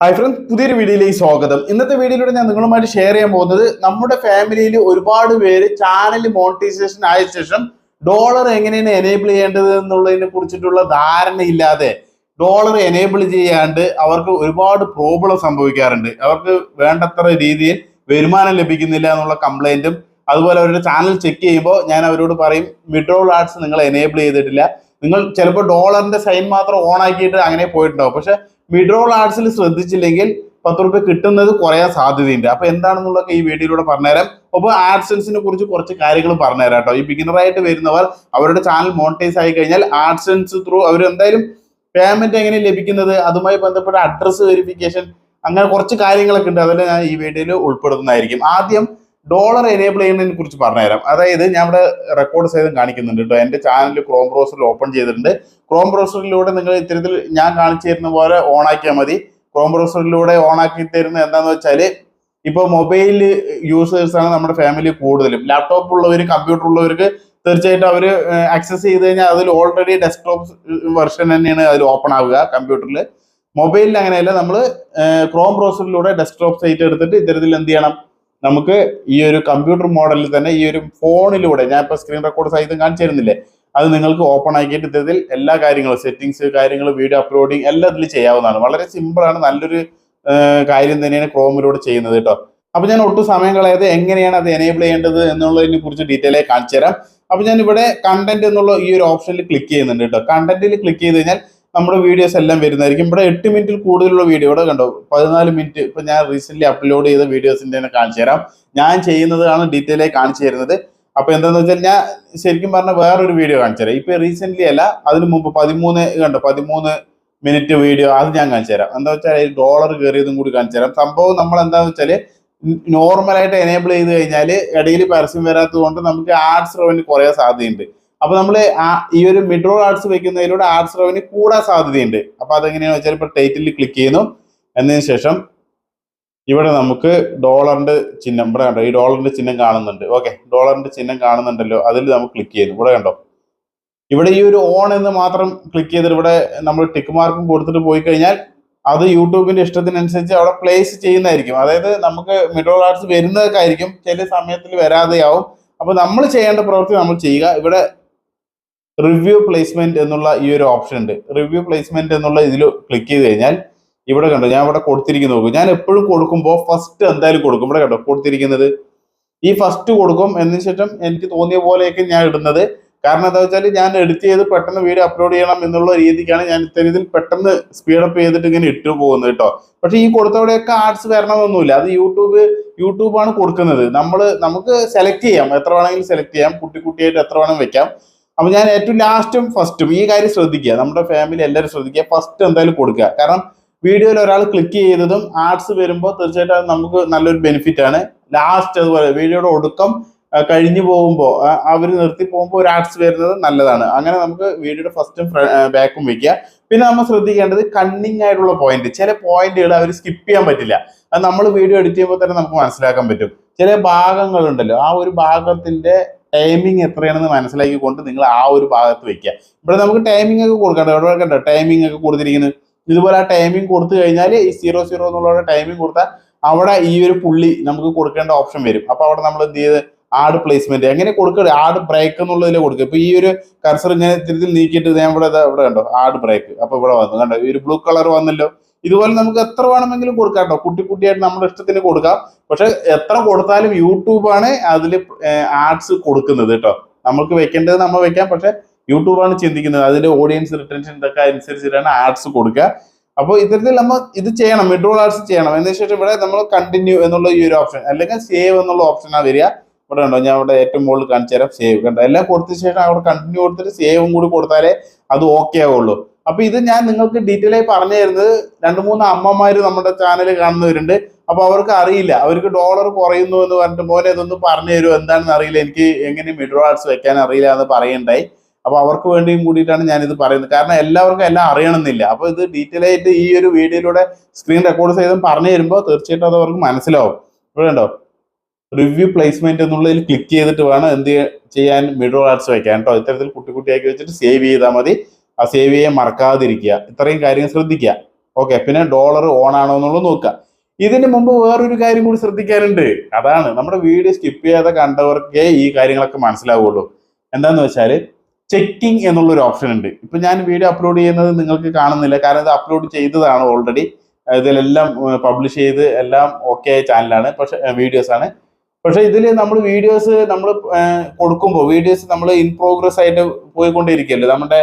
Hi friends, പുതിയൊരു വീഡിയോയിലേക്ക് സ്വാഗതം. ഇന്നത്തെ വീഡിയോയിലൂടെ ഞാൻ നിങ്ങളുമായിട്ട് ഷെയർ ചെയ്യാൻ പോകുന്നത് നമ്മുടെ ഫാമിലിയിൽ ഒരുപാട് പേര് ചാനൽ മോണിറ്റൈസേഷൻ ആയ ശേഷം ഡോളർ എങ്ങനെയാണ് എനേബിൾ ചെയ്യേണ്ടത് എന്നുള്ളതിനെ കുറിച്ചിട്ടുള്ള ധാരണയില്ലാതെ ഡോളർ എനേബിൾ ചെയ്യാണ്ട് അവർക്ക് ഒരുപാട് പ്രോബ്ലം സംഭവിക്കാറുണ്ട്. അവർക്ക് വേണ്ടത്ര രീതിയിൽ വരുമാനം ലഭിക്കുന്നില്ല എന്നുള്ള കംപ്ലൈന്റും, അതുപോലെ അവരുടെ ചാനൽ ചെക്ക് ചെയ്യുമ്പോൾ ഞാൻ അവരോട് പറയും വിഡ്രോൾ ആഡ്സ് നിങ്ങൾ എനേബിൾ ചെയ്തിട്ടില്ല. നിങ്ങൾ ചിലപ്പോൾ ഡോളറിന്റെ സൈൻ മാത്രം ഓൺ ആക്കിയിട്ട് അങ്ങനെ പോയിട്ടുണ്ടാവും. പക്ഷെ വിഡ്രോൾ ആഡ്സിൽ ശ്രദ്ധിച്ചില്ലെങ്കിൽ 10 രൂപ കിട്ടുന്നത് കുറയാൻ സാധ്യതയുണ്ട്. അപ്പൊ എന്താണെന്നുള്ളതൊക്കെ ഈ വീഡിയോയിലൂടെ പറഞ്ഞുതരാം. അപ്പോൾ ആഡ്സെൻസിനെ കുറിച്ച് കുറച്ച് കാര്യങ്ങൾ പറഞ്ഞുതരാം കേട്ടോ. ഈ ബിഗിനറായിട്ട് വരുന്നവർ അവരുടെ ചാനൽ മോണിറ്റൈസ് ആയി കഴിഞ്ഞാൽ ആഡ്സെൻസ് ത്രൂ അവർ എന്തായാലും പേയ്മെന്റ് എങ്ങനെ ലഭിക്കുന്നത്, അതുമായി ബന്ധപ്പെട്ട അഡ്രസ് വെരിഫിക്കേഷൻ, അങ്ങനെ കുറച്ച് കാര്യങ്ങളൊക്കെ ഉണ്ട്. അതെല്ലാം ഞാൻ ഈ വീഡിയോയിൽ ഉൾപ്പെടുത്തുന്നതായിരിക്കും. ആദ്യം ഡോളർ എനേബിൾ ചെയ്യുന്നതിനെ കുറിച്ച് പറഞ്ഞുതരാം. അതായത് ഞാൻ ഇവിടെ റെക്കോർഡ് ചെയ്ത് കാണിക്കുന്നുണ്ട് കേട്ടോ. എൻ്റെ ചാനൽ ക്രോം ബ്രൗസറിൽ ഓപ്പൺ ചെയ്തിട്ടുണ്ട്. ക്രോം ബ്രൗസറിലൂടെ നിങ്ങൾ ഇത്തരത്തിൽ ഞാൻ കാണിച്ചു തരുന്ന പോലെ ഓൺ ആക്കിയാൽ മതി. ക്രോം ബ്രൗസറിലൂടെ ഓൺ ആക്കി തരുന്നത് എന്താണെന്ന് വെച്ചാൽ, ഇപ്പോൾ മൊബൈൽ യൂസേഴ്സ് ആണ് നമ്മുടെ ഫാമിലി കൂടുതലും. ലാപ്ടോപ്പ് ഉള്ളവർ, കമ്പ്യൂട്ടർ ഉള്ളവർക്ക് തീർച്ചയായിട്ടും അവർ ആക്സസ് ചെയ്ത് കഴിഞ്ഞാൽ അതിൽ ഓൾറെഡി ഡെസ്ക്ടോപ്പ് വെർഷൻ തന്നെയാണ് അതിൽ ഓപ്പൺ ആവുക കമ്പ്യൂട്ടറിൽ. മൊബൈലിൽ അങ്ങനെയല്ല, നമ്മൾ ക്രോം ബ്രൗസറിലൂടെ ഡെസ്ക്ടോപ്പ് സൈറ്റ് എടുത്തിട്ട് ഇത്തരത്തിൽ എന്ത് ചെയ്യണം, നമുക്ക് ഈ ഒരു കമ്പ്യൂട്ടർ മോഡലിൽ തന്നെ ഈ ഒരു ഫോണിലൂടെ, ഞാൻ ഇപ്പോൾ സ്ക്രീൻ റെക്കോർഡ് സഹിതം കാണിച്ചു തരുന്നില്ലേ, അത് നിങ്ങൾക്ക് ഓപ്പൺ ആക്കിയിട്ട് ഇത്തരത്തിൽ എല്ലാ കാര്യങ്ങളും, സെറ്റിങ്സ് കാര്യങ്ങൾ, വീഡിയോ അപ്ലോഡിങ് എല്ലാം ഇതിൽ ചെയ്യാവുന്നതാണ്. വളരെ സിമ്പിളാണ്, നല്ലൊരു കാര്യം തന്നെയാണ് ക്രോമിലൂടെ ചെയ്യുന്നത് കേട്ടോ. അപ്പൊ ഞാൻ ഒട്ടും സമയം കളയാതെ എങ്ങനെയാണ് അത് എനേബിൾ ചെയ്യേണ്ടത് എന്നുള്ളതിനെ കുറിച്ച് ഡീറ്റെയിൽ ആയി കാണിച്ചു തരാം. അപ്പൊ ഞാൻ ഇവിടെ കണ്ടന്റ് എന്നുള്ള ഈ ഒരു ഓപ്ഷനിൽ ക്ലിക്ക് ചെയ്യുന്നുണ്ട് കേട്ടോ. കണ്ടന്റിൽ ക്ലിക്ക് ചെയ്ത് കഴിഞ്ഞാൽ നമ്മുടെ വീഡിയോസ് എല്ലാം വരുന്നതായിരിക്കും. ഇവിടെ 8 മിനിറ്റിൽ കൂടുതലുള്ള വീഡിയോ ഇവിടെ കണ്ടോ, 14 മിനിറ്റ്. ഇപ്പൊ ഞാൻ റീസെന്റ് അപ്ലോഡ് ചെയ്ത വീഡിയോസിന്റെ തന്നെ കാണിച്ചു തരാം. ഞാൻ ചെയ്യുന്നതാണ് ഡീറ്റെയിൽ ആയി കാണിച്ചു തരുന്നത്. അപ്പൊ എന്താന്ന് വെച്ചാൽ ഞാൻ ശരിക്കും പറഞ്ഞ വേറൊരു വീഡിയോ കാണിച്ചു തരാം. ഇപ്പൊ റീസെന്റ് അല്ല, അതിന് മുമ്പ് 13 മിനിറ്റ് വീഡിയോ, അത് ഞാൻ കാണിച്ചു തരാം. എന്താ വെച്ചാൽ ഡോളർ കയറിയതും കൂടി കാണിച്ചു തരാം. സംഭവം നമ്മൾ എന്താന്ന് വെച്ചാൽ, നോർമലായിട്ട് എനേബിൾ ചെയ്ത് കഴിഞ്ഞാൽ ഇടയിൽ പരസ്യം വരാത്തത് കൊണ്ട് നമുക്ക് ആഡ്സ് റവന്യൂ കുറയാൻ സാധ്യതയുണ്ട്. അപ്പൊ നമ്മൾ ഈ ഒരു മിഡ്രോൾ ആഡ്സ് വെക്കുന്നതിലൂടെ ആഡ്സ് റവന്യൂ കൂടാൻ സാധ്യതയുണ്ട്. അപ്പൊ അതെങ്ങനെയാണെന്ന് വെച്ചാൽ, ഇപ്പൊ ടൈറ്റിൽ ക്ലിക്ക് ചെയ്യുന്നു. എന്നതിന് ശേഷം ഇവിടെ നമുക്ക് ഡോളറിന്റെ ചിഹ്നം ഇവിടെ കണ്ടോ, ഈ ഡോളറിന്റെ ചിഹ്നം കാണുന്നുണ്ട്. ഓക്കെ, ഡോളറിന്റെ ചിഹ്നം കാണുന്നുണ്ടല്ലോ, അതിൽ നമുക്ക് ക്ലിക്ക് ചെയ്യുന്നു. ഇവിടെ കണ്ടോ, ഇവിടെ ഈ ഒരു ഓൺ എന്ന് മാത്രം ക്ലിക്ക് ചെയ്തിട്ട് ഇവിടെ നമ്മൾ ടിക്ക് മാർക്കും കൊടുത്തിട്ട് പോയി കഴിഞ്ഞാൽ അത് യൂട്യൂബിന്റെ ഇഷ്ടത്തിനനുസരിച്ച് അവിടെ പ്ലേസ് ചെയ്യുന്നതായിരിക്കും. അതായത് നമുക്ക് മിഡ്രോൾ ആഡ്സ് വരുന്നതൊക്കെ ആയിരിക്കും, ചില സമയത്തിൽ വരാതെയാവും. അപ്പൊ നമ്മൾ ചെയ്യേണ്ട പ്രവൃത്തി നമ്മൾ ചെയ്യുക. ഇവിടെ റിവ്യൂ പ്ലേസ്മെന്റ് എന്നുള്ള ഈ ഒരു ഓപ്ഷൻ ഉണ്ട്. റിവ്യൂ പ്ലേസ്മെന്റ് എന്നുള്ള ഇതിൽ ക്ലിക്ക് ചെയ്ത് കഴിഞ്ഞാൽ ഇവിടെ കണ്ടോ, ഞാൻ ഇവിടെ കൊടുത്തിരിക്കുന്നത് നോക്കും. ഞാൻ എപ്പോഴും കൊടുക്കുമ്പോൾ ഫസ്റ്റ് എന്തായാലും കൊടുക്കും. ഇവിടെ കണ്ടോ കൊടുത്തിരിക്കുന്നത്, ഈ ഫസ്റ്റ് കൊടുക്കും. എന്നതിന് ശേഷം എനിക്ക് തോന്നിയ പോലെയൊക്കെ ഞാൻ ഇടുന്നത്. കാരണം എന്താ വെച്ചാൽ, ഞാൻ എഡിറ്റ് ചെയ്ത് പെട്ടെന്ന് വീഡിയോ അപ്ലോഡ് ചെയ്യണം എന്നുള്ള രീതിക്കാണ് ഞാൻ ഇത്തരത്തിൽ പെട്ടെന്ന് സ്പീഡപ്പ് ചെയ്തിട്ട് ഇങ്ങനെ ഇട്ടു പോകുന്നത് കേട്ടോ. പക്ഷെ ഈ കൊടുത്തവിടെയൊക്കെ ആഡ്സ് വരണമെന്നൊന്നുമില്ല. അത് യൂട്യൂബാണ് കൊടുക്കുന്നത്. നമുക്ക് സെലക്ട് ചെയ്യാം, എത്ര വേണമെങ്കിലും സെലക്ട് ചെയ്യാം, കുട്ടിയായിട്ട് എത്ര വേണമെങ്കിലും വെക്കാം. അപ്പൊ ഞാൻ ഏറ്റവും ലാസ്റ്റും ഫസ്റ്റും ഈ കാര്യം ശ്രദ്ധിക്കുക. നമ്മുടെ ഫാമിലി എല്ലാവരും ശ്രദ്ധിക്കുക, ഫസ്റ്റ് എന്തായാലും കൊടുക്കുക. കാരണം വീഡിയോയിൽ ഒരാൾ ക്ലിക്ക് ചെയ്തതും ആഡ്സ് വരുമ്പോൾ തീർച്ചയായിട്ടും അത് നമുക്ക് നല്ലൊരു ബെനിഫിറ്റ് ആണ്. ലാസ്റ്റ് അതുപോലെ വീഡിയോയുടെ ഒടുക്കം കഴിഞ്ഞു പോകുമ്പോൾ, അവർ നിർത്തി പോകുമ്പോൾ ഒരു ആഡ്സ് വരുന്നത് നല്ലതാണ്. അങ്ങനെ നമുക്ക് വീഡിയോയുടെ ഫസ്റ്റും ബാക്കും വെക്കുക. പിന്നെ നമ്മൾ ശ്രദ്ധിക്കേണ്ടത് കണ്ണിങ് ആയിട്ടുള്ള പോയിന്റ്, ചില പോയിന്റുകൾ അവർ സ്കിപ്പ് ചെയ്യാൻ പറ്റില്ല. അത് നമ്മൾ വീഡിയോ എഡിറ്റ് ചെയ്യുമ്പോൾ തന്നെ നമുക്ക് മനസ്സിലാക്കാൻ പറ്റും. ചില ഭാഗങ്ങളുണ്ടല്ലോ, ആ ഒരു ഭാഗത്തിന്റെ ടൈമിങ് എത്രയാണെന്ന് മനസ്സിലാക്കിക്കൊണ്ട് നിങ്ങൾ ആ ഒരു ഭാഗത്ത് വെക്കുക. ഇവിടെ നമുക്ക് ടൈമിംഗ് ഒക്കെ കൊടുക്കണ്ട, ഇവിടെ കണ്ടോ ടൈമിംഗ് ഒക്കെ കൊടുത്തിരിക്കുന്നത്. ഇതുപോലെ ആ ടൈമിംഗ് കൊടുത്തു കഴിഞ്ഞാൽ ഈ 00 എന്നുള്ള ടൈമിംഗ് കൊടുത്താൽ അവിടെ ഈ ഒരു പുള്ളി നമുക്ക് കൊടുക്കേണ്ട ഓപ്ഷൻ വരും. അപ്പൊ അവിടെ നമ്മൾ എന്ത് ചെയ്ത് ആഡ് പ്ലേസ്മെന്റ് എങ്ങനെ കൊടുക്കുക, ആഡ് ബ്രേക്ക് എന്നുള്ളതിൽ കൊടുക്കുക. ഇപ്പൊ ഈ ഒരു കർസർ ഇങ്ങനെ ഇത്തരത്തിൽ നീക്കിയിട്ട് ഞാൻ ഇവിടെ കണ്ടോ ആഡ് ബ്രേക്ക്, അപ്പൊ ഇവിടെ വന്നു കണ്ടോ, ഈ ഒരു ബ്ലൂ കളർ വന്നല്ലോ. ഇതുപോലെ നമുക്ക് എത്ര വേണമെങ്കിലും കൊടുക്കാം കേട്ടോ, കുട്ടിയായിട്ട് നമ്മുടെ ഇഷ്ടത്തിന് കൊടുക്കാം. പക്ഷെ എത്ര കൊടുത്താലും യൂട്യൂബാണ് അതിൽ ആഡ്സ് കൊടുക്കുന്നത് കേട്ടോ. നമുക്ക് വെക്കേണ്ടത് നമ്മൾ വെക്കാം, പക്ഷെ യൂട്യൂബാണ് ചിന്തിക്കുന്നത്, അതിന്റെ ഓഡിയൻസ് റിട്ടൻഷൻ ഇതൊക്കെ അനുസരിച്ചിട്ടാണ് ആഡ്സ് കൊടുക്കുക. അപ്പോൾ ഇത്തരത്തിൽ നമ്മൾ ഇത് ചെയ്യണം, മിഡ്രോൾ ആഡ്സ് ചെയ്യണം. എന്നതിന് ശേഷം ഇവിടെ നമ്മൾ കണ്ടിന്യൂ എന്നുള്ള ഈ ഒരു ഓപ്ഷൻ, അല്ലെങ്കിൽ സേവ് എന്നുള്ള ഓപ്ഷനാണ് വരിക. ഇവിടെ ഉണ്ടോ, ഞാൻ ഇവിടെ ഏറ്റവും മുകളിൽ കാണിച്ചു തരാം. സേവ് കണ്ടോ, എല്ലാം കൊടുത്ത ശേഷം അവിടെ കണ്ടിന്യൂ കൊടുത്തിട്ട് സേവും കൂടി കൊടുത്താലേ അത് ഓക്കെ ആവുള്ളൂ. അപ്പൊ ഇത് ഞാൻ നിങ്ങൾക്ക് ഡീറ്റെയിൽ ആയി പറഞ്ഞു തരുന്നത്, 2-3 അമ്മമാര് നമ്മുടെ ചാനൽ കാണുന്നവരുണ്ട്. അപ്പൊ അവർക്ക് അറിയില്ല, അവർക്ക് ഡോളർ കുറയുന്നു എന്ന് പറഞ്ഞിട്ട് പോലെ ഇതൊന്നും പറഞ്ഞു തരും, എന്താണെന്ന് അറിയില്ല, എനിക്ക് എങ്ങനെ മിഡ്രോൾ ആഡ്സ് വെക്കാൻ അറിയില്ല എന്ന് പറയണ്ടായി. അപ്പൊ അവർക്ക് വേണ്ടിയും കൂടിയിട്ടാണ് ഞാൻ ഇത് പറയുന്നത്. കാരണം എല്ലാവർക്കും എല്ലാം അറിയണമെന്നില്ല. അപ്പൊ ഇത് ഡീറ്റെയിൽ ആയിട്ട് ഈ ഒരു വീഡിയോയിലൂടെ സ്ക്രീൻ റെക്കോർഡ് ചെയ്തും പറഞ്ഞു തരുമ്പോൾ തീർച്ചയായിട്ടും അത് അവർക്ക് മനസ്സിലാവും. ഇവിടെ ഉണ്ടോ റിവ്യൂ പ്ലേസ്മെന്റ് എന്നുള്ളതിൽ ക്ലിക്ക് ചെയ്തിട്ട് വേണം എന്ത് ചെയ്യാൻ, മിഡ്രോൾ ആഡ്സ് വെക്കാൻ കേട്ടോ. ഇത്തരത്തിൽ കുട്ടിയാക്കി വെച്ചിട്ട് സേവ് ചെയ്താൽ മതി. ആ സേവ് ചെയ്യാൻ മറക്കാതിരിക്കുക. ഇത്രയും കാര്യങ്ങൾ ശ്രദ്ധിക്കുക. ഓക്കെ. പിന്നെ ഡോളർ ഓൺ ആണോ എന്നുള്ളത് നോക്കുക. ഇതിന് മുമ്പ് വേറൊരു കാര്യം കൂടി ശ്രദ്ധിക്കാനുണ്ട്. അതാണ് നമ്മുടെ വീഡിയോ സ്കിപ്പ് ചെയ്യാതെ കണ്ടവർക്കേ ഈ കാര്യങ്ങളൊക്കെ മനസ്സിലാവുള്ളൂ. എന്താന്ന് വെച്ചാൽ ചെക്കിംഗ് എന്നുള്ള ഒരു ഓപ്ഷൻ ഉണ്ട്. ഇപ്പൊ ഞാൻ വീഡിയോ അപ്ലോഡ് ചെയ്യുന്നത് നിങ്ങൾക്ക് കാണുന്നില്ല, കാരണം ഇത് അപ്ലോഡ് ചെയ്തതാണ് ഓൾറെഡി. ഇതിലെല്ലാം പബ്ലിഷ് ചെയ്ത് എല്ലാം ഓക്കെ ആയ ചാനലാണ്, പക്ഷെ വീഡിയോസ് ആണ്. പക്ഷെ ഇതിൽ നമ്മൾ വീഡിയോസ് നമ്മൾ കൊടുക്കുമ്പോൾ വീഡിയോസ് നമ്മൾ ഇൻ പ്രോഗ്രസ് ആയിട്ട് പോയിക്കൊണ്ടിരിക്കുകയല്ലേ നമ്മുടെ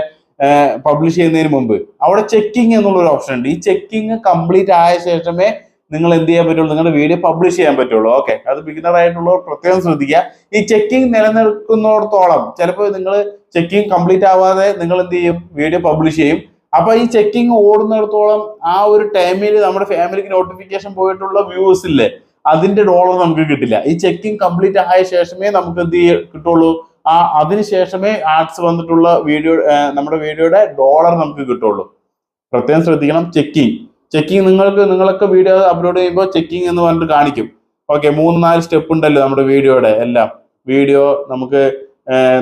പബ്ലിഷ് ചെയ്യുന്നതിന് മുമ്പ്. അവിടെ ചെക്കിംഗ് എന്നുള്ള ഒരു ഓപ്ഷൻ ഉണ്ട്. ഈ ചെക്കിംഗ് കംപ്ലീറ്റ് ആയ ശേഷമേ നിങ്ങൾ എന്ത് ചെയ്യാൻ പറ്റുള്ളൂ, നിങ്ങളുടെ വീഡിയോ പബ്ലിഷ് ചെയ്യാൻ പറ്റുള്ളൂ. ഓക്കെ, അത് ബിഗിനർ ആയിട്ടുള്ളവർ പ്രത്യേകം ശ്രദ്ധിക്കുക. ഈ ചെക്കിംഗ് നിലനിൽക്കുന്നിടത്തോളം ചിലപ്പോൾ നിങ്ങൾ ചെക്കിംഗ് കംപ്ലീറ്റ് ആവാതെ നിങ്ങൾ എന്ത് ചെയ്യും, വീഡിയോ പബ്ലിഷ് ചെയ്യും. അപ്പൊ ഈ ചെക്കിംഗ് ഓടുന്നിടത്തോളം ആ ഒരു ടൈമിൽ നമ്മുടെ ഫാമിലിക്ക് നോട്ടിഫിക്കേഷൻ പോയിട്ടുള്ള വ്യൂസ് ഇല്ലേ, അതിന്റെ ഡോളർ നമുക്ക് കിട്ടില്ല. ഈ ചെക്കിംഗ് കംപ്ലീറ്റ് ആയ ശേഷമേ നമുക്ക് എന്ത് കിട്ടുള്ളൂ, അതിനുശേഷമേ ആഡ്സ് വന്നിട്ടുള്ള വീഡിയോ നമ്മുടെ വീഡിയോയുടെ ഡോളർ നമുക്ക് കിട്ടുള്ളൂ. പ്രത്യേകം ശ്രദ്ധിക്കണം. ചെക്കിംഗ് നിങ്ങളൊക്കെ വീഡിയോ അപ്ലോഡ് ചെയ്യുമ്പോൾ ചെക്കിംഗ് എന്ന് പറഞ്ഞിട്ട് കാണിക്കും. ഓക്കെ, 3-4 സ്റ്റെപ്പ് ഉണ്ടല്ലോ നമ്മുടെ വീഡിയോയുടെ എല്ലാം. വീഡിയോ നമുക്ക്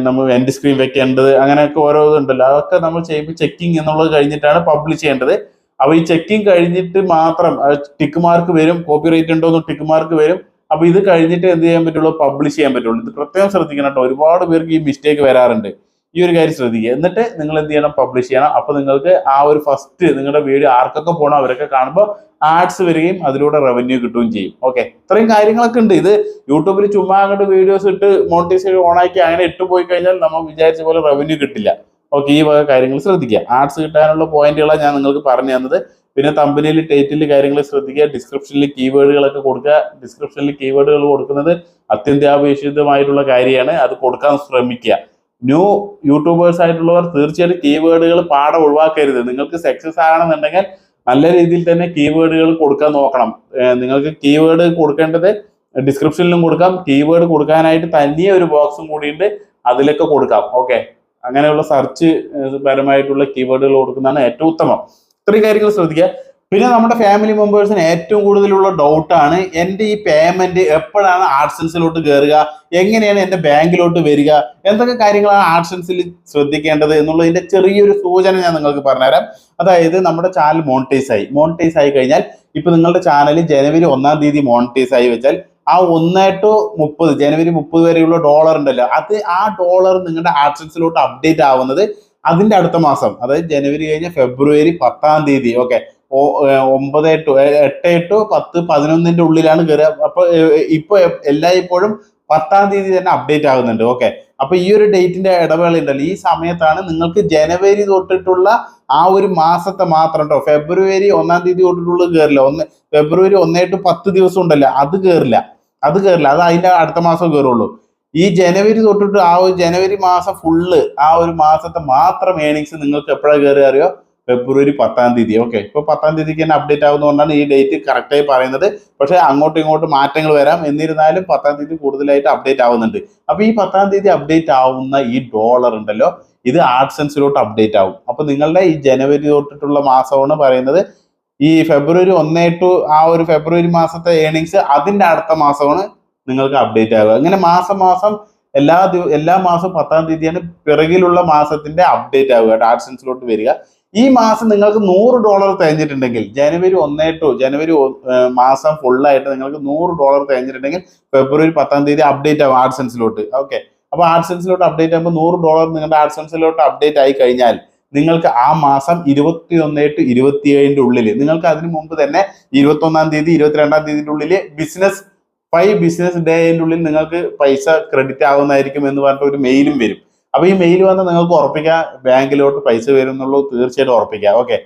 നമ്മൾ എൻഡ് സ്ക്രീൻ വെക്കേണ്ടത്, അങ്ങനെയൊക്കെ ഓരോ ഇതുണ്ടല്ലോ. അതൊക്കെ നമ്മൾ ചെയ്യുമ്പോൾ ചെക്കിംഗ് എന്നുള്ളത് കഴിഞ്ഞിട്ടാണ് പബ്ലിഷ് ചെയ്യേണ്ടത്. അപ്പൊ ഈ ചെക്കിംഗ് കഴിഞ്ഞിട്ട് മാത്രം ടിക്ക് മാർക്ക് വരും, കോപ്പിറൈറ്റ് ഉണ്ടോ എന്ന് ടിക്ക് മാർക്ക് വരും. അപ്പൊ ഇത് കഴിഞ്ഞിട്ട് എന്ത് ചെയ്യാൻ പറ്റുള്ളൂ, പബ്ലിഷ് ചെയ്യാൻ പറ്റുള്ളൂ. ഇത് പ്രത്യേകം ശ്രദ്ധിക്കണം കേട്ടോ. ഒരുപാട് പേർക്ക് ഈ മിസ്റ്റേക്ക് വരാറുണ്ട്. ഈ ഒരു കാര്യം ശ്രദ്ധിക്കുക. എന്നിട്ട് നിങ്ങൾ എന്ത് ചെയ്യണം, പബ്ലിഷ് ചെയ്യണം. അപ്പൊ നിങ്ങൾക്ക് ആ ഒരു ഫസ്റ്റ് നിങ്ങളുടെ വീഡിയോ ആർക്കൊക്കെ പോകണം അവരൊക്കെ കാണുമ്പോൾ ആഡ്സ് വരികയും അതിലൂടെ റവന്യൂ കിട്ടുകയും ചെയ്യും. ഓക്കെ, ഇത്രയും കാര്യങ്ങളൊക്കെ ഉണ്ട്. ഇത് യൂട്യൂബിൽ ചുമ്മാ അങ്ങോട്ട് വീഡിയോസ് ഇട്ട് മോണിറ്റൈസേഷൻ ഓണാക്കി അങ്ങനെ ഇട്ട് പോയി കഴിഞ്ഞാൽ നമ്മൾ വിചാരിച്ച പോലെ റവന്യൂ കിട്ടില്ല. ഓക്കെ, ഈ വക കാര്യങ്ങൾ ശ്രദ്ധിക്കുക. ആഡ്സ് കിട്ടാനുള്ള പോയിന്റുകളാണ് ഞാൻ നിങ്ങൾക്ക് പറഞ്ഞു തന്നത്. പിന്നെ തമ്പനിയിൽ ടൈറ്റിൽ കാര്യങ്ങൾ ശ്രദ്ധിക്കുക. ഡിസ്ക്രിപ്ഷനിൽ കീവേഡുകളൊക്കെ കൊടുക്കുക. ഡിസ്ക്രിപ്ഷനിൽ കീവേഡുകൾ കൊടുക്കുന്നത് അത്യന്താപേക്ഷിതമായിട്ടുള്ള കാര്യമാണ്. അത് കൊടുക്കാൻ ശ്രമിക്കുക. ന്യൂ യൂട്യൂബേഴ്സ് ആയിട്ടുള്ളവർ തീർച്ചയായിട്ടും കീവേഡുകൾ പാടെ ഒഴിവാക്കരുത്. നിങ്ങൾക്ക് സക്സസ് ആകണമെന്നുണ്ടെങ്കിൽ നല്ല രീതിയിൽ തന്നെ കീവേഡുകൾ കൊടുക്കാൻ നോക്കണം. നിങ്ങൾക്ക് കീവേഡ് കൊടുക്കേണ്ടത് ഡിസ്ക്രിപ്ഷനിലും കൊടുക്കാം. കീവേഡ് കൊടുക്കാനായിട്ട് തനിയെ ഒരു ബോക്സും കൂടിയുണ്ട്, അതിലൊക്കെ കൊടുക്കാം. ഓക്കെ, അങ്ങനെയുള്ള സെർച്ച് പരമായിട്ടുള്ള കീവേഡുകൾ കൊടുക്കുന്നതാണ് ഏറ്റവും ഉത്തമം. ഇത്രയും കാര്യങ്ങൾ ശ്രദ്ധിക്കുക. പിന്നെ നമ്മുടെ ഫാമിലി മെമ്പേഴ്സിന് ഏറ്റവും കൂടുതലുള്ള ഡൗട്ടാണ്, എൻ്റെ ഈ പേയ്മെന്റ് എപ്പോഴാണ് ആഡ്സൻസിലോട്ട് കയറുക, എങ്ങനെയാണ് എൻ്റെ ബാങ്കിലോട്ട് വരിക, എന്തൊക്കെ കാര്യങ്ങളാണ് ആഡ്സൻസിൽ ശ്രദ്ധിക്കേണ്ടത് എന്നുള്ളതിന്റെ ചെറിയൊരു സൂചന ഞാൻ നിങ്ങൾക്ക് പറഞ്ഞുതരാം. അതായത് നമ്മുടെ ചാനൽ മോണിറ്റൈസ് ആയി കഴിഞ്ഞാൽ, ഇപ്പൊ നിങ്ങളുടെ ചാനൽ ജനുവരി 1-ാം തീയതി മോണിറ്റൈസ് ആയി വെച്ചാൽ ആ 1-30 ജനുവരി 30 വരെയുള്ള ഡോളർ ഉണ്ടല്ലോ, ആ ഡോളർ നിങ്ങളുടെ ആഡ്സൻസിലോട്ട് അപ്ഡേറ്റ് ആവുന്നത് അതിന്റെ അടുത്ത മാസം, അതായത് ജനുവരി കഴിഞ്ഞ ഫെബ്രുവരി 10-ാം തീയതി. ഓക്കെ, 8 to 10, 11 ഉള്ളിലാണ് കയറുക. അപ്പൊ ഇപ്പൊ എല്ലായ്പ്പോഴും 10-ാം തീയതി തന്നെ അപ്ഡേറ്റ് ആകുന്നുണ്ട്. ഓക്കെ, അപ്പൊ ഈ ഒരു ഡേറ്റിന്റെ ഇടവേള ഉണ്ടല്ലോ, ഈ സമയത്താണ് നിങ്ങൾക്ക് ജനുവരി തൊട്ടിട്ടുള്ള ആ ഒരു മാസത്തെ മാത്രം കേട്ടോ. ഫെബ്രുവരി 1-ാം തീയതി തൊട്ടിട്ടുള്ള കയറില്ല. ഫെബ്രുവരി 1 to 10 ദിവസം ഉണ്ടല്ലോ, അത് കയറില്ല. അത് അതിന്റെ അടുത്ത മാസം കയറുള്ളൂ. ഈ ജനുവരി തൊട്ടിട്ട് ആ ഒരു ജനുവരി മാസം ഫുള്ള് ആ ഒരു മാസത്തെ മാത്രം ഏണിങ്സ് നിങ്ങൾക്ക് എപ്പോഴാണ് കയറി അറിയോ, ഫെബ്രുവരി 10-ാം തീയതി. ഓക്കെ, ഇപ്പൊ 10-ാം തീയതിക്ക് തന്നെ അപ്ഡേറ്റ് ആകുന്നതുകൊണ്ടാണ് ഈ ഡേറ്റ് കറക്റ്റായി പറയുന്നത്. പക്ഷെ അങ്ങോട്ടും ഇങ്ങോട്ടും മാറ്റങ്ങൾ വരാം. എന്നിരുന്നാലും 10-ാം തീയതി കൂടുതലായിട്ട് അപ്ഡേറ്റ് ആവുന്നുണ്ട്. അപ്പൊ ഈ 10-ാം തീയതി അപ്ഡേറ്റ് ആവുന്ന ഈ ഡോളർ ഉണ്ടല്ലോ, ഇത് ആഡ്സൻസിലോട്ട് അപ്ഡേറ്റ് ആവും. അപ്പൊ നിങ്ങളുടെ ഈ ജനുവരി തൊട്ടിട്ടുള്ള മാസമാണ് പറയുന്നത്. ഈ ഫെബ്രുവരി 1 to ആ ഒരു ഫെബ്രുവരി മാസത്തെ ഏണിങ്സ് അതിന്റെ അടുത്ത മാസമാണ് നിങ്ങൾക്ക് അപ്ഡേറ്റ് ആവുക. അങ്ങനെ മാസം എല്ലാ മാസവും 10-ാം തീയതിയാണ് പിറകിലുള്ള മാസത്തിന്റെ അപ്ഡേറ്റ് ആവുക, ആഡ്സൻസിലോട്ട് വരിക. ഈ മാസം നിങ്ങൾക്ക് $100 തികഞ്ഞിട്ടുണ്ടെങ്കിൽ, ജനുവരി മാസം ഫുള്ളായിട്ട് നിങ്ങൾക്ക് $100 തികഞ്ഞിട്ടുണ്ടെങ്കിൽ ഫെബ്രുവരി 10-ാം തീയതി അപ്ഡേറ്റ് ആവും ആഡ്സൻസിലോട്ട്. ഓക്കെ, അപ്പൊ ആഡ്സൻസിലോട്ട് അപ്ഡേറ്റ് ആകുമ്പോൾ $100 നിങ്ങളുടെ ആഡ്സൻസിലോട്ട് അപ്ഡേറ്റ് ആയി കഴിഞ്ഞാൽ നിങ്ങൾക്ക് ആ മാസം 21 to 27 ഉള്ളിൽ, നിങ്ങൾക്ക് അതിന് മുമ്പ് തന്നെ 21-ാം തീയതി 22-ാം തീയതിയുടെ ഉള്ളിൽ ബിസിനസ് ഡേയുടെ ഉള്ളിൽ നിങ്ങൾക്ക് പൈസ ക്രെഡിറ്റ് ആവുന്നതായിരിക്കും എന്ന് പറഞ്ഞിട്ട് ഒരു മെയിലും വരും. അപ്പൊ ഈ മെയിൽ വന്ന് നിങ്ങൾക്ക് ഉറപ്പിക്കാം ബാങ്കിലോട്ട് പൈസ വരും എന്നുള്ളത് തീർച്ചയായിട്ടും ഉറപ്പിക്കാം. ഓക്കെ,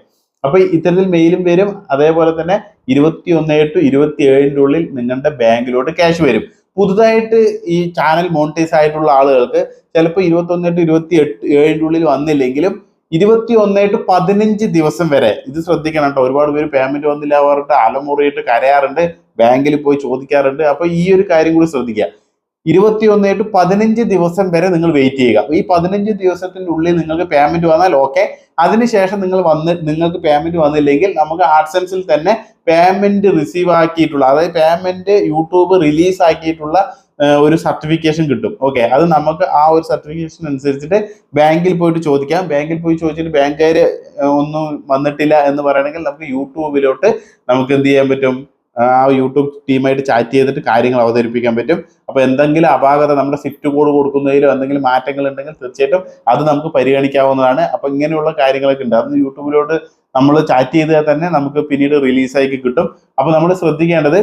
അപ്പൊ ഇത്തരത്തിൽ മെയിലും വരും. അതേപോലെ തന്നെ 21 to 27 ഉള്ളിൽ നിങ്ങളുടെ ബാങ്കിലോട്ട് ക്യാഷ് വരും. പുതുതായിട്ട് ഈ ചാനൽ മോണിറ്റൈസ് ആയിട്ടുള്ള ആളുകൾക്ക് ചിലപ്പോൾ 21 to 27 ഉള്ളിൽ വന്നില്ലെങ്കിലും 21 to 15 ദിവസം വരെ ഇത് ശ്രദ്ധിക്കണം കേട്ടോ. ഒരുപാട് പേര് പേയ്മെന്റ് വന്നില്ല പറഞ്ഞിട്ട് അലമുറിയിട്ട് കരയാറുണ്ട്, ബാങ്കിൽ പോയി ചോദിക്കാറുണ്ട്. അപ്പൊ ഈ ഒരു കാര്യം കൂടി ശ്രദ്ധിക്കുക. 21 to 15 ദിവസം വരെ നിങ്ങൾ വെയിറ്റ് ചെയ്യുക. ഈ 15 ദിവസത്തിന്റെ ഉള്ളിൽ നിങ്ങൾക്ക് പേയ്മെന്റ് വന്നാൽ ഓക്കെ. അതിനുശേഷം നിങ്ങൾക്ക് പേയ്മെന്റ് വന്നില്ലെങ്കിൽ നമുക്ക് ആഡ്സെൻസിൽ തന്നെ പേയ്മെന്റ് റിസീവ് ആക്കിയിട്ടുള്ള, അതായത് പേയ്മെന്റ് യൂട്യൂബ് റിലീസ് ആക്കിയിട്ടുള്ള ഒരു സർട്ടിഫിക്കേഷൻ കിട്ടും. ഓക്കെ, അത് നമുക്ക് ആ ഒരു സർട്ടിഫിക്കേഷൻ അനുസരിച്ചിട്ട് ബാങ്കിൽ പോയിട്ട് ചോദിക്കാം. ബാങ്കിൽ പോയി ചോദിച്ചിട്ട് ബാങ്കുകാർ ഒന്നും വന്നിട്ടില്ല എന്ന് പറയണമെങ്കിൽ നമുക്ക് യൂട്യൂബിലോട്ട് നമുക്ക് എന്ത് ചെയ്യാൻ പറ്റും, ആ യൂട്യൂബ് ടീമായിട്ട് ചാറ്റ് ചെയ്തിട്ട് കാര്യങ്ങൾ അവതരിപ്പിക്കാൻ പറ്റും. അപ്പൊ എന്തെങ്കിലും അപാകത നമ്മുടെ സ്വിഫ്റ്റ് കോഡ് കൊടുക്കുന്നതിലോ എന്തെങ്കിലും മാറ്റങ്ങൾ ഉണ്ടെങ്കിൽ തീർച്ചയായിട്ടും അത് നമുക്ക് പരിഗണിക്കാവുന്നതാണ്. അപ്പൊ ഇങ്ങനെയുള്ള കാര്യങ്ങളൊക്കെ ഉണ്ട്. അത് യൂട്യൂബിലോട്ട് നമ്മൾ ചാറ്റ് ചെയ്താൽ തന്നെ നമുക്ക് പിന്നീട് റിലീസായി കിട്ടും. അപ്പൊ നമ്മൾ ശ്രദ്ധിക്കേണ്ടത്,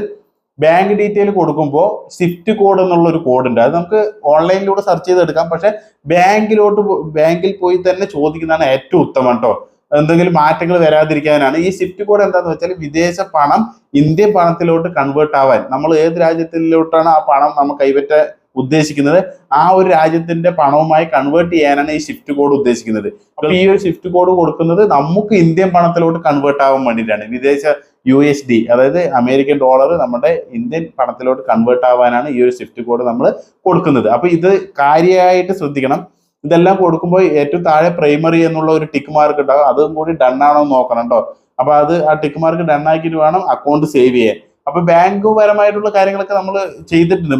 ബാങ്ക് ഡീറ്റെയിൽ കൊടുക്കുമ്പോൾ സ്വിഫ്റ്റ് കോഡ് എന്നുള്ള ഒരു കോഡ് ഉണ്ട്. അത് നമുക്ക് ഓൺലൈനിലൂടെ സെർച്ച് ചെയ്തെടുക്കാം. പക്ഷെ ബാങ്കിൽ പോയി തന്നെ ചോദിക്കുന്നതാണ് ഏറ്റവും ഉത്തമം കേട്ടോ. എന്തെങ്കിലും മാറ്റങ്ങൾ വരാതിരിക്കാനാണ്. ഈ സ്വിഫ്റ്റ് കോഡ് എന്താണെന്ന് വെച്ചാൽ വിദേശ പണം ഇന്ത്യൻ പണത്തിലോട്ട് കൺവേർട്ട് ആവാൻ, നമ്മൾ ഏത് രാജ്യത്തിലോട്ടാണ് ആ പണം നമ്മൾ കൈപ്പറ്റാൻ ഉദ്ദേശിക്കുന്നത് ആ ഒരു രാജ്യത്തിന്റെ പണവുമായി കൺവേർട്ട് ചെയ്യാനാണ് ഈ സ്വിഫ്റ്റ് കോഡ് ഉദ്ദേശിക്കുന്നത്. അപ്പൊ ഈ ഒരു സ്വിഫ്റ്റ് കോഡ് കൊടുക്കുന്നത് നമുക്ക് ഇന്ത്യൻ പണത്തിലോട്ട് കൺവേർട്ട് ആവാൻ വേണ്ടിയിട്ടാണ്. വിദേശ USD, അതായത് അമേരിക്കൻ ഡോളർ നമ്മുടെ ഇന്ത്യൻ പണത്തിലോട്ട് കൺവേർട്ട് ആവാനാണ് ഈ ഒരു സ്വിഫ്റ്റ് കോഡ് നമ്മൾ കൊടുക്കുന്നത്. അപ്പൊ ഇത് കാര്യമായിട്ട് ശ്രദ്ധിക്കണം. ഇതെല്ലാം കൊടുക്കുമ്പോൾ ഏറ്റവും താഴെ പ്രൈമറി എന്നുള്ള ഒരു ടിക്ക് മാർക്ക് ഉണ്ടാകും. അതും കൂടി ഡൺ ആണോ എന്ന് നോക്കണം കേട്ടോ. അപ്പൊ അത് ആ ടിക്ക് മാർക്ക് ഡൺ ആക്കിയിട്ട് വേണം അക്കൗണ്ട് സേവ് ചെയ്യാൻ. അപ്പൊ ബാങ്ക് പരമായിട്ടുള്ള കാര്യങ്ങളൊക്കെ നമ്മൾ ചെയ്തിട്ടുണ്ട്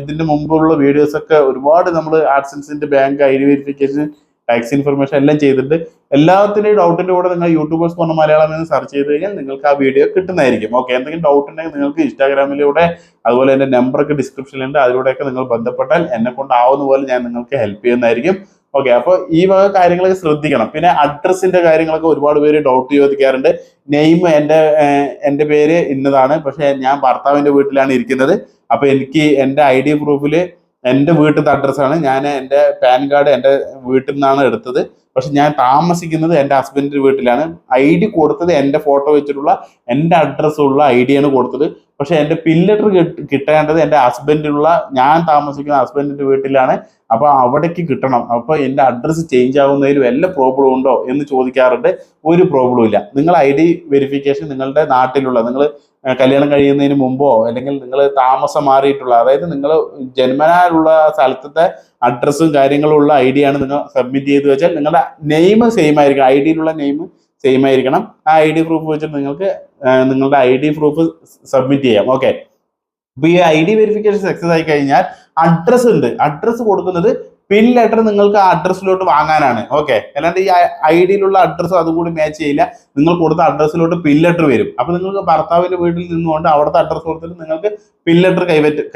ഇതിന്റെ മുമ്പുള്ള വീഡിയോസ് ഒക്കെ ഒരുപാട് നമ്മൾ ആഡ്സെൻസിന്റെ bank ID verification, tax information എല്ലാം ചെയ്തിട്ടുണ്ട്. എല്ലാത്തിന്റെയും ഡൗട്ടിന്റെ കൂടെ നിങ്ങൾ യൂട്യൂബേഴ്സ് പറഞ്ഞ മലയാളം എന്ന് സെർച്ച് ചെയ്ത് കഴിഞ്ഞാൽ നിങ്ങൾക്ക് ആ വീഡിയോ കിട്ടുന്നതായിരിക്കും. ഓക്കെ, എന്തെങ്കിലും ഡൗട്ട് ഉണ്ടെങ്കിൽ നിങ്ങൾക്ക് ഇൻസ്റ്റാഗ്രാമിലൂടെ, അതുപോലെ എൻ്റെ നമ്പറൊക്കെ ഡിസ്ക്രിപ്ഷനിലുണ്ട്, അതിലൂടെയൊക്കെ നിങ്ങൾ ബന്ധപ്പെട്ടാൽ എന്നെ കൊണ്ടാവുന്ന പോലെ ഞാൻ നിങ്ങൾക്ക് ഹെൽപ്പ് ചെയ്യുന്നതായിരിക്കും. ഓക്കെ, അപ്പോൾ ഈ വക കാര്യങ്ങളൊക്കെ ശ്രദ്ധിക്കണം. പിന്നെ അഡ്രസ്സിന്റെ കാര്യങ്ങളൊക്കെ ഒരുപാട് പേര് ഡൗട്ട് ചോദിക്കാറുണ്ട്. നെയിം എൻ്റെ പേര് ഇന്നതാണ്, പക്ഷെ ഞാൻ ഭർത്താവിന്റെ വീട്ടിലാണ് ഇരിക്കുന്നത്. അപ്പൊ എനിക്ക് എൻ്റെ ID പ്രൂഫില് എൻ്റെ വീട്ടിലത്തെ അഡ്രസ്സാണ്. ഞാൻ എൻ്റെ പാൻ കാർഡ് എൻ്റെ വീട്ടിൽ നിന്നാണ് എടുത്തത്. പക്ഷെ ഞാൻ താമസിക്കുന്നത് എൻ്റെ ഹസ്ബൻഡിന്റെ വീട്ടിലാണ്. ID കൊടുത്തത് എൻ്റെ ഫോട്ടോ വെച്ചിട്ടുള്ള എൻ്റെ അഡ്രസ്സുള്ള ID ആണ് കൊടുത്തത്. പക്ഷെ എൻ്റെ പിൻ ലെറ്റർ കിട്ടേണ്ടത് എൻ്റെ ഹസ്ബൻഡിനുള്ള, ഞാൻ താമസിക്കുന്ന ഹസ്ബൻഡിന്റെ വീട്ടിലാണ്. അപ്പൊ അവിടേക്ക് കിട്ടണം. അപ്പൊ എൻ്റെ അഡ്രസ്സ് ചേഞ്ച് ആവുന്നതിൽ വല്ല പ്രോബ്ലം ഉണ്ടോ എന്ന് ചോദിക്കാറുണ്ട്. ഒരു പ്രോബ്ലം ഇല്ല. നിങ്ങൾ ID വെരിഫിക്കേഷൻ നിങ്ങളുടെ നാട്ടിലുള്ള, നിങ്ങൾ കല്യാണം കഴിയുന്നതിന് മുമ്പോ അല്ലെങ്കിൽ നിങ്ങൾ താമസം മാറിയിട്ടുള്ള, അതായത് നിങ്ങൾ ജന്മനാലുള്ള സ്ഥലത്തെ അഡ്രസ്സും കാര്യങ്ങളും ഉള്ള ID ആണ് നിങ്ങൾ സബ്മിറ്റ് ചെയ്ത് വെച്ചാൽ നിങ്ങളുടെ നെയിം സെയിം ആയിരിക്കണം. ID-യിലുള്ള നെയിം സെയിം ആയിരിക്കണം. ആ ID പ്രൂഫ് വെച്ചിട്ട് നിങ്ങൾക്ക് നിങ്ങളുടെ ID പ്രൂഫ് സബ്മിറ്റ് ചെയ്യാം. ഓക്കെ, അപ്പൊ ഈ ID വെരിഫിക്കേഷൻ സക്സസ് ആയി കഴിഞ്ഞാൽ അഡ്രസ് ഉണ്ട്. അഡ്രസ് കൊടുക്കുന്നത് പിൻ ലെറ്റർ നിങ്ങൾക്ക് ആ അഡ്രസ്സിലോട്ട് വാങ്ങാനാണ്. ഓക്കെ, അല്ലാണ്ട് ഈ ID-യിലുള്ള അഡ്രസ്സ് അതും കൂടി മാച്ച് ചെയ്യില്ല. നിങ്ങൾ കൊടുത്ത അഡ്രസ്സിലോട്ട് പിൻ ലെറ്റർ വരും. അപ്പൊ നിങ്ങൾക്ക് ഭർത്താവിന്റെ വീട്ടിൽ നിന്നുകൊണ്ട് അവിടുത്തെ അഡ്രസ്സ് കൊടുത്തിട്ട് നിങ്ങൾക്ക് പിൻ ലെറ്റർ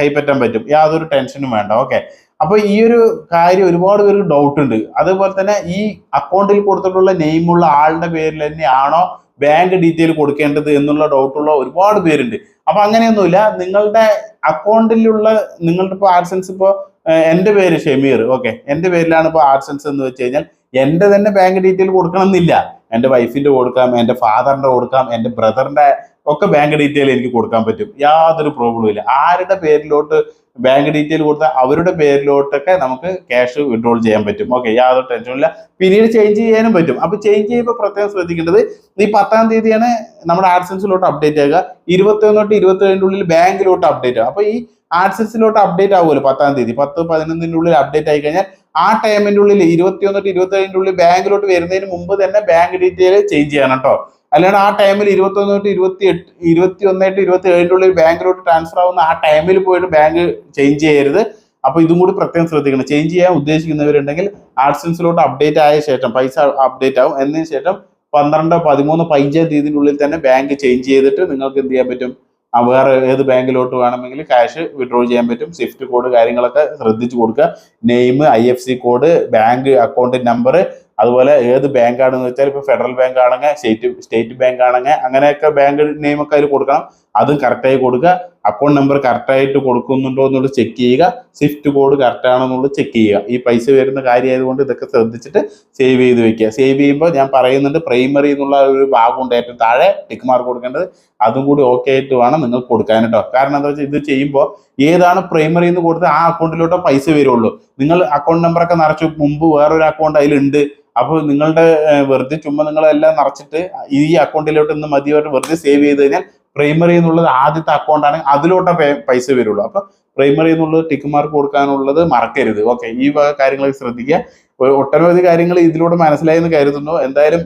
കൈപ്പറ്റാൻ പറ്റും. യാതൊരു ടെൻഷനും വേണ്ട. ഓക്കെ, അപ്പൊ ഈ ഒരു കാര്യം ഒരുപാട് പേർക്ക് ഡൗട്ട് ഉണ്ട്. അതുപോലെ തന്നെ ഈ അക്കൗണ്ടിൽ കൊടുത്തിട്ടുള്ള നെയിമുള്ള ആളുടെ പേരിൽ തന്നെയാണോ ബാങ്ക് ഡീറ്റെയിൽ കൊടുക്കേണ്ടത് എന്നുള്ള ഡൗട്ടുള്ള ഒരുപാട് പേരുണ്ട്. അപ്പൊ അങ്ങനെയൊന്നുമില്ല. നിങ്ങളുടെ അക്കൗണ്ടിലുള്ള, നിങ്ങളുടെ ഇപ്പോൾ ആഡ്സെൻസ് ഇപ്പോൾ എൻ്റെ പേര് ഷമീർ, ഓക്കെ, എൻ്റെ പേരിലാണ് ഇപ്പോൾ ആഡ്സെൻസ് എന്ന് വെച്ച് കഴിഞ്ഞാൽ എൻ്റെ തന്നെ ബാങ്ക് ഡീറ്റെയിൽ കൊടുക്കണം എന്നില്ല. എൻ്റെ വൈഫിന്റെ കൊടുക്കാം, എൻ്റെ ഫാദറിന്റെ കൊടുക്കാം, എൻ്റെ ബ്രദറിന്റെ ഒക്കെ ബാങ്ക് ഡീറ്റെയിൽ എനിക്ക് കൊടുക്കാൻ പറ്റും. യാതൊരു പ്രോബ്ലം ഇല്ല. ആരുടെ പേരിലോട്ട് ബാങ്ക് ഡീറ്റെയിൽ കൊടുത്താൽ അവരുടെ പേരിലോട്ടൊക്കെ നമുക്ക് ക്യാഷ് വിഡ്രോൾ ചെയ്യാൻ പറ്റും. ഓക്കെ, യാതൊരു ടെൻഷനും ഇല്ല. പിന്നീട് ചേഞ്ച് ചെയ്യാനും പറ്റും. അപ്പൊ ചേഞ്ച് ചെയ്യുമ്പോൾ പ്രത്യേകം ശ്രദ്ധിക്കേണ്ടത്, ഈ 10-ാം തീയതിയാണ് നമ്മുടെ ആഡ്സെൻസിലോട്ട് അപ്ഡേറ്റ് ആകുക. 21 തൊട്ട് 27 ഉള്ളിൽ ബാങ്കിലോട്ട് അപ്ഡേറ്റ് ആകും. അപ്പൊ ഈ ആഡ്സെൻസിലോട്ട് അപ്ഡേറ്റ് ആവുമല്ലോ 10-ാം തീയതി, 10-11 ഉള്ളിൽ അപ്ഡേറ്റ് ആയി കഴിഞ്ഞാൽ ആ ടൈമിന്റെ ഉള്ളിൽ 21 തൊട്ട് 27 ഉള്ളിൽ ബാങ്കിലോട്ട് വരുന്നതിന് മുമ്പ് തന്നെ ബാങ്ക് ഡീറ്റെയിൽ ചേഞ്ച് ചെയ്യണം കേട്ടോ. അല്ലാണ്ട് ആ ടൈമിൽ 21 തൊട്ട് 21 to 27 ഉള്ളിൽ ബാങ്കിലോട്ട് ട്രാൻസ്ഫർ ആവുന്ന ആ ടൈമിൽ പോയിട്ട് ബാങ്ക് ചേഞ്ച് ചെയ്യരുത്. അപ്പൊ ഇതും കൂടി പ്രത്യേകം ശ്രദ്ധിക്കണം. ചേഞ്ച് ചെയ്യാൻ ഉദ്ദേശിക്കുന്നവരുണ്ടെങ്കിൽ ആഡ്സെൻസിലോട്ട് അപ്ഡേറ്റ് ആയ ശേഷം, പൈസ അപ്ഡേറ്റ് ആവും, എന്നതിന് ശേഷം 12, 13, 15 തീയതിനുള്ളിൽ തന്നെ ബാങ്ക് ചേഞ്ച് ചെയ്തിട്ട് നിങ്ങൾക്ക് എന്ത് ചെയ്യാൻ പറ്റും, വേറെ ഏത് ബാങ്കിലോട്ട് വേണമെങ്കിൽ ക്യാഷ് വിഡ്രോ ചെയ്യാൻ പറ്റും. സ്വിഫ്റ്റ് കോഡ് കാര്യങ്ങളൊക്കെ ശ്രദ്ധിച്ചു കൊടുക്കുക. Name, IFSC code, bank account number, അതുപോലെ ഏത് ബാങ്കാണെന്ന് വെച്ചാൽ ഇപ്പോൾ ഫെഡറൽ ബാങ്ക് ആണെങ്കിൽ, സ്റ്റേറ്റ് ബാങ്ക് ആണെങ്കിൽ അങ്ങനെയൊക്കെ ബാങ്ക് നെയിമൊക്കെ അതിൽ കൊടുക്കണം. അതും കറക്റ്റായി കൊടുക്കുക. അക്കൗണ്ട് നമ്പർ കറക്റ്റായിട്ട് കൊടുക്കുന്നുണ്ടോ എന്നുള്ളത് ചെക്ക് ചെയ്യുക. സ്വിഫ്റ്റ് കോഡ് കറക്റ്റ് ആണോ എന്നുള്ളത് ചെക്ക് ചെയ്യുക. ഈ പൈസ വരുന്ന കാര്യമായതുകൊണ്ട് ഇതൊക്കെ ശ്രദ്ധിച്ചിട്ട് സേവ് ചെയ്ത് വെക്കുക. സേവ് ചെയ്യുമ്പോൾ ഞാൻ പറയുന്നുണ്ട്, പ്രൈമറി എന്നുള്ള ഒരു ഭാഗമുണ്ട് ഏറ്റവും താഴെ ടിക്ക് മാർക്ക് കൊടുക്കേണ്ടത്. അതും കൂടി ഓക്കെ ആയിട്ട് വേണം നിങ്ങൾക്ക് കൊടുക്കാൻ കേട്ടോ. കാരണം എന്താ വെച്ചാൽ ഇത് ചെയ്യുമ്പോൾ ഏതാണ് പ്രൈമറി എന്ന് കൊടുത്ത് ആ അക്കൗണ്ടിലോട്ടോ പൈസ വരുള്ളൂ. നിങ്ങൾ അക്കൗണ്ട് നമ്പറൊക്കെ നിറച്ചു, മുമ്പ് വേറൊരു അക്കൗണ്ട് അതിലുണ്ട്. അപ്പോൾ നിങ്ങളുടെ വെറുതെ ചുമ്മാ നിങ്ങളെല്ലാം നിറച്ചിട്ട് ഈ അക്കൗണ്ടിലോട്ട് ഇന്ന് മതിയായിട്ട് വെറുതെ സേവ് ചെയ്ത് കഴിഞ്ഞാൽ പ്രൈമറി എന്നുള്ളത് ആദ്യത്തെ അക്കൗണ്ട് ആണെങ്കിൽ അതിലോട്ടേ പൈസ വരുള്ളൂ. അപ്പൊ പ്രൈമറി എന്നുള്ളത് ടിക്ക് മാർക്ക് കൊടുക്കാനുള്ളത് മറക്കരുത്. ഓക്കെ, ഈ വക കാര്യങ്ങളൊക്കെ ശ്രദ്ധിക്കുക. ഒട്ടനവധി കാര്യങ്ങൾ ഇതിലൂടെ മനസ്സിലായെന്ന് കരുതുന്നു. എന്തായാലും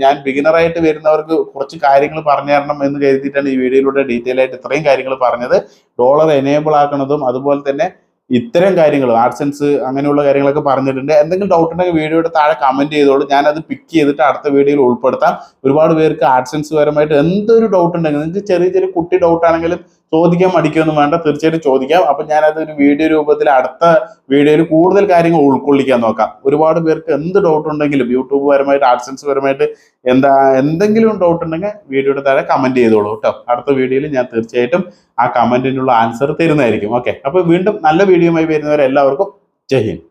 ഞാൻ ബിഗിനറായിട്ട് വരുന്നവർക്ക് കുറച്ച് കാര്യങ്ങൾ പറഞ്ഞു തരണം എന്ന് കരുതിയിട്ടാണ് ഈ വീഡിയോയിലൂടെ ഡീറ്റെയിൽ ആയിട്ട് ഇത്രയും കാര്യങ്ങൾ പറഞ്ഞത്. ഡോളർ എനേബിൾ ആക്കുന്നതും അതുപോലെ തന്നെ ഇത്തരം കാര്യങ്ങൾ ആഡ്സൻസ് അങ്ങനെയുള്ള കാര്യങ്ങളൊക്കെ പറഞ്ഞിട്ടുണ്ട്. എന്തെങ്കിലും ഡൗട്ട് ഉണ്ടെങ്കിൽ വീഡിയോയുടെ താഴെ കമന്റ് ചെയ്തോളൂ, ഞാനത് പിക്ക് ചെയ്തിട്ട് അടുത്ത വീഡിയോയിൽ ഉൾപ്പെടുത്താം. ഒരുപാട് പേർക്ക് ആഡ്സൻസ് പരമായിട്ട് എന്തൊരു ഡൗട്ട് ഉണ്ടെങ്കിൽ, നിങ്ങൾക്ക് ചെറിയ ചെറിയ കുട്ടി ഡൗട്ട് ആണെങ്കിലും ചോദിക്കാൻ മടിക്കൊന്നും വേണ്ട, തീർച്ചയായിട്ടും ചോദിക്കാം. അപ്പൊ ഞാനത് ഒരു വീഡിയോ രൂപത്തിൽ അടുത്ത വീഡിയോയിൽ കൂടുതൽ കാര്യങ്ങൾ ഉൾക്കൊള്ളിക്കാൻ നോക്കാം. ഒരുപാട് പേർക്ക് എന്ത് ഡൗട്ട് ഉണ്ടെങ്കിലും യൂട്യൂബ് പരമായിട്ട് ആഡ്സൻസ് പരമായിട്ട് എന്തെങ്കിലും ഡൗട്ട് ഉണ്ടെങ്കിൽ വീഡിയോയുടെ താഴെ കമന്റ് ചെയ്തോളൂ കേട്ടോ. അടുത്ത വീഡിയോയിൽ ഞാൻ തീർച്ചയായിട്ടും ആ കമന്റിനുള്ള ആൻസർ തരുന്നതായിരിക്കും. ഓക്കെ, അപ്പൊ വീണ്ടും നല്ല വീഡിയോയുമായി വരുന്നവരെല്ലാവർക്കും ജയ് ഹിന്ദ്.